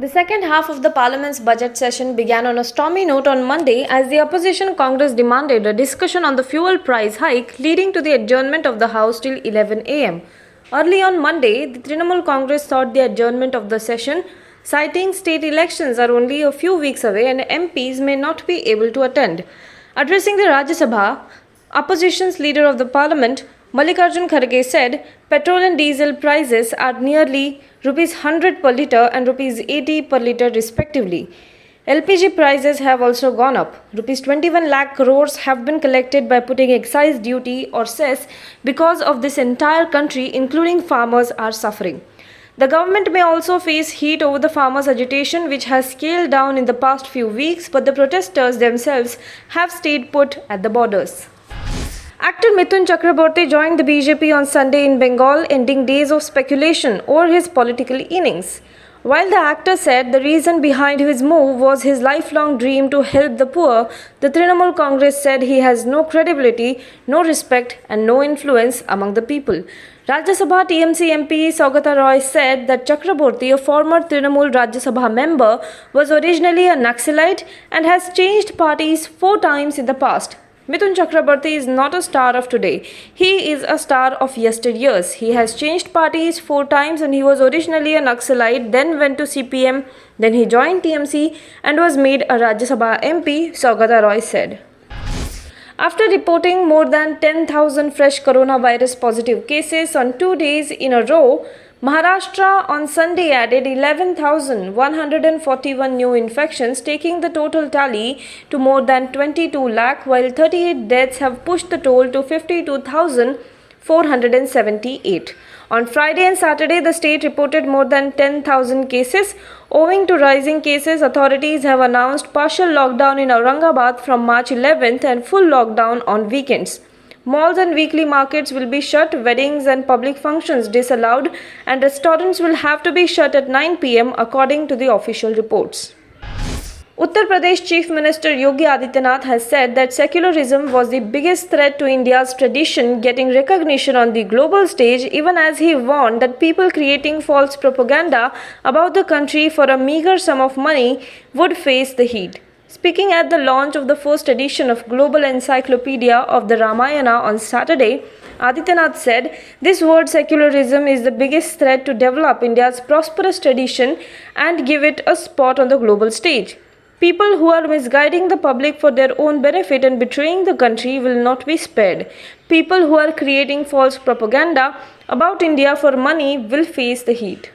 The second half of the Parliament's budget session began on a stormy note on Monday as the opposition Congress demanded a discussion on the fuel price hike, leading to the adjournment of the House till 11 am. Early on Monday, the Trinamool Congress sought the adjournment of the session, citing state elections are only a few weeks away and MPs may not be able to attend. Addressing the Rajya Sabha, opposition's leader of the Parliament, Mallikarjun Kharge said petrol and diesel prices are nearly rupees 100 per litre and rupees 80 per litre respectively. LPG prices have also gone up. Rupees 21 lakh crores have been collected by putting excise duty or cess because of this entire country, including farmers, are suffering. The government may also face heat over the farmers' agitation, which has scaled down in the past few weeks, but the protesters themselves have stayed put at the borders. Actor Mithun Chakraborty joined the BJP on Sunday in Bengal, ending days of speculation over his political innings. While the actor said the reason behind his move was his lifelong dream to help the poor, the Trinamool Congress said he has no credibility, no respect and no influence among the people. Rajya Sabha TMC MP Saugata Roy said that Chakraborty, a former Trinamool Rajya Sabha member, was originally a Naxalite and has changed parties 4 times in the past. Mithun Chakraborty is not a star of today. He is a star of yesteryears. He has changed parties 4 times and he was originally a Naxalite, then went to CPM, then he joined TMC and was made a Rajya Sabha MP, Saugata Roy said. After reporting more than 10,000 fresh coronavirus positive cases on 2 days in a row, Maharashtra on Sunday added 11,141 new infections, taking the total tally to more than 22 lakh, while 38 deaths have pushed the toll to 52,478. On Friday and Saturday, the state reported more than 10,000 cases. Owing to rising cases, authorities have announced partial lockdown in Aurangabad from March 11th and full lockdown on weekends. Malls and weekly markets will be shut, weddings and public functions disallowed, and restaurants will have to be shut at 9 pm according to the official reports. Uttar Pradesh Chief Minister Yogi Adityanath has said that secularism was the biggest threat to India's tradition getting recognition on the global stage, even as he warned that people creating false propaganda about the country for a meager sum of money would face the heat. Speaking at the launch of the first edition of Global Encyclopedia of the Ramayana on Saturday, Adityanath said, "This word secularism is the biggest threat to develop India's prosperous tradition and give it a spot on the global stage. People who are misguiding the public for their own benefit and betraying the country will not be spared. People who are creating false propaganda about India for money will face the heat."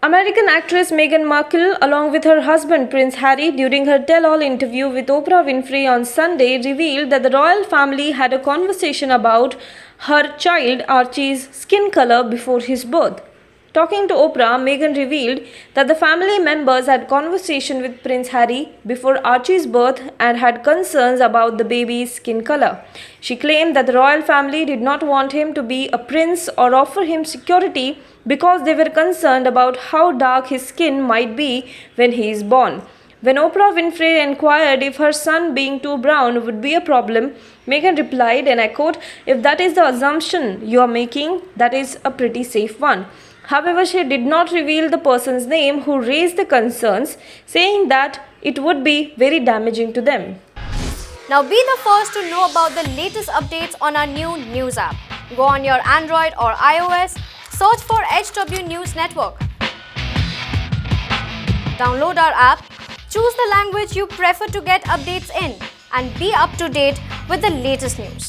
American actress Meghan Markle, along with her husband Prince Harry, during her tell-all interview with Oprah Winfrey on Sunday, revealed that the royal family had a conversation about her child Archie's skin color before his birth. Talking to Oprah, Meghan revealed that the family members had conversation with Prince Harry before Archie's birth and had concerns about the baby's skin color. She claimed that the royal family did not want him to be a prince or offer him security because they were concerned about how dark his skin might be when he is born. When Oprah Winfrey inquired if her son being too brown would be a problem, Meghan replied, and I quote, "If that is the assumption you are making, that is a pretty safe one." However, she did not reveal the person's name who raised the concerns, saying that it would be very damaging to them. Now be the first to know about the latest updates on our new news app. Go on your Android or iOS, search for HW News Network. Download our app, choose the language you prefer to get updates in, and be up to date with the latest news.